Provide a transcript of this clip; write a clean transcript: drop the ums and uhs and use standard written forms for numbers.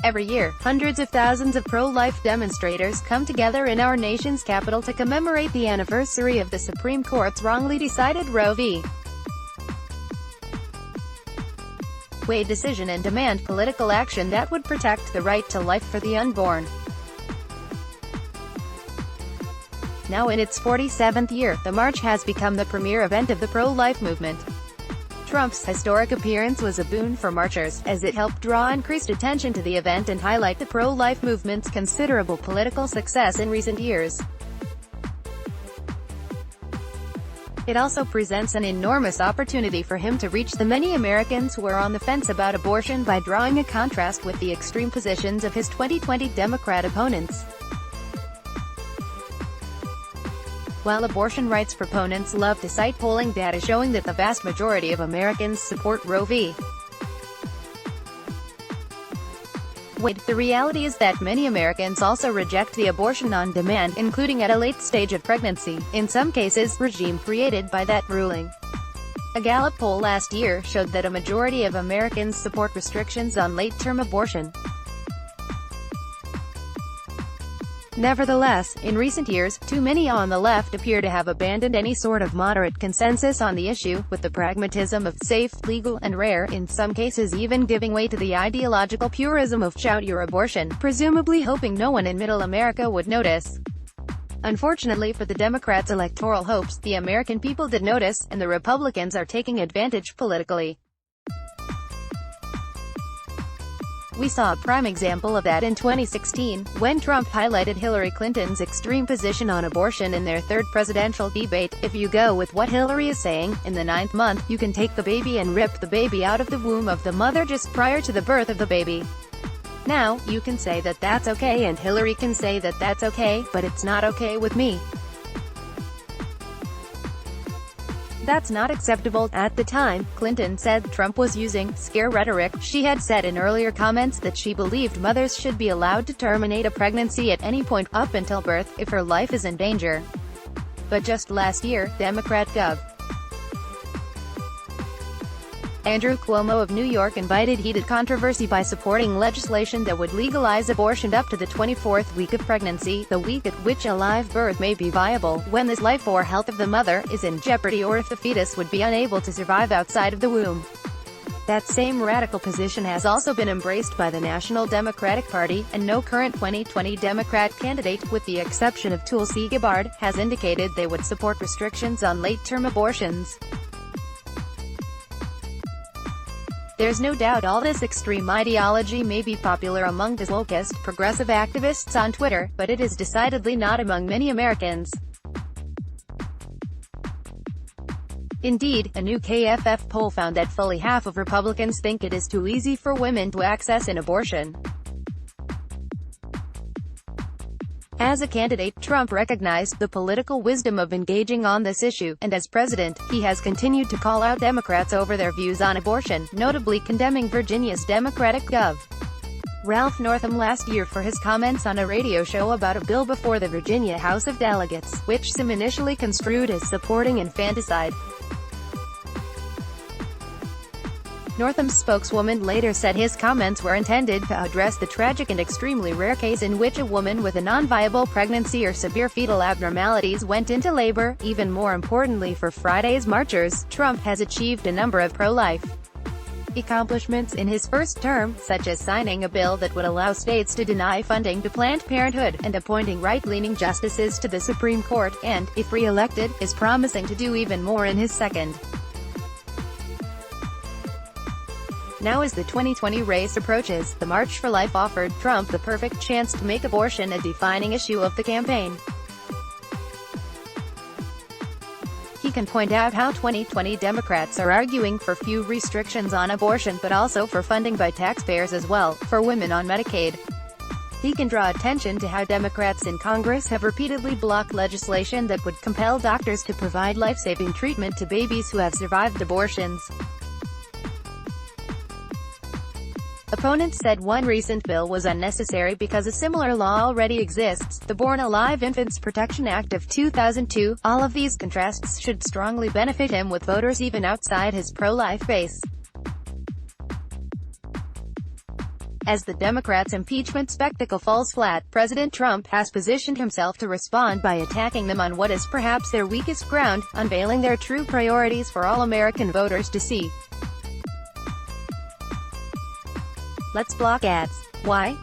Every year, hundreds of thousands of pro-life demonstrators come together in our nation's capital to commemorate the anniversary of the Supreme Court's wrongly decided Roe v. Wade decision and demand political action that would protect the right to life for the unborn. Now in its 47th year, the march has become the premier event of the pro-life movement. Trump's historic appearance was a boon for marchers, as it helped draw increased attention to the event and highlight the pro-life movement's considerable political success in recent years. It also presents an enormous opportunity for him to reach the many Americans who are on the fence about abortion by drawing a contrast with the extreme positions of his 2020 Democrat opponents. While abortion rights proponents love to cite polling data showing that the vast majority of Americans support Roe v. Wade, the reality is that many Americans also reject the abortion on demand, including at a late stage of pregnancy, in some cases, regime created by that ruling. A Gallup poll last year showed that a majority of Americans support restrictions on late-term abortion. Nevertheless, in recent years, too many on the left appear to have abandoned any sort of moderate consensus on the issue, with the pragmatism of safe, legal, and rare, in some cases even giving way to the ideological purism of shout your abortion, presumably hoping no one in middle America would notice. Unfortunately for the Democrats' electoral hopes, the American people did notice, and the Republicans are taking advantage politically. We saw a prime example of that in 2016, when Trump highlighted Hillary Clinton's extreme position on abortion in their third presidential debate. If you go with what Hillary is saying, in the 9th month, you can take the baby and rip the baby out of the womb of the mother just prior to the birth of the baby. Now, you can say that that's okay and Hillary can say that that's okay, but it's not okay with me. That's not acceptable. At the time, Clinton said Trump was using scare rhetoric. She had said in earlier comments that she believed mothers should be allowed to terminate a pregnancy at any point, up until birth, if her life is in danger. But just last year, Democrat Gov. Andrew Cuomo of New York invited heated controversy by supporting legislation that would legalize abortion up to the 24th week of pregnancy, the week at which a live birth may be viable, when the life or health of the mother is in jeopardy or if the fetus would be unable to survive outside of the womb. That same radical position has also been embraced by the National Democratic Party, and no current 2020 Democrat candidate, with the exception of Tulsi Gabbard, has indicated they would support restrictions on late-term abortions. There's no doubt all this extreme ideology may be popular among the wokest, progressive activists on Twitter, but it is decidedly not among many Americans. Indeed, a new KFF poll found that fully half of Republicans think it is too easy for women to access an abortion. As a candidate, Trump recognized the political wisdom of engaging on this issue, and as president, he has continued to call out Democrats over their views on abortion, notably condemning Virginia's Democratic Gov. Ralph Northam last year for his comments on a radio show about a bill before the Virginia House of Delegates, which some initially construed as supporting infanticide. Northam's spokeswoman later said his comments were intended to address the tragic and extremely rare case in which a woman with a non-viable pregnancy or severe fetal abnormalities went into labor. Even more importantly for Friday's marchers, Trump has achieved a number of pro-life accomplishments in his first term, such as signing a bill that would allow states to deny funding to Planned Parenthood, and appointing right-leaning justices to the Supreme Court, and, if re-elected, is promising to do even more in his second. Now as the 2020 race approaches, the March for Life offered Trump the perfect chance to make abortion a defining issue of the campaign. He can point out how 2020 Democrats are arguing for few restrictions on abortion but also for funding by taxpayers as well, for women on Medicaid. He can draw attention to how Democrats in Congress have repeatedly blocked legislation that would compel doctors to provide life-saving treatment to babies who have survived abortions. Opponents said one recent bill was unnecessary because a similar law already exists, the Born Alive Infants Protection Act of 2002. All of these contrasts should strongly benefit him with voters even outside his pro-life base. As the Democrats' impeachment spectacle falls flat, President Trump has positioned himself to respond by attacking them on what is perhaps their weakest ground, unveiling their true priorities for all American voters to see. Let's block ads. Why?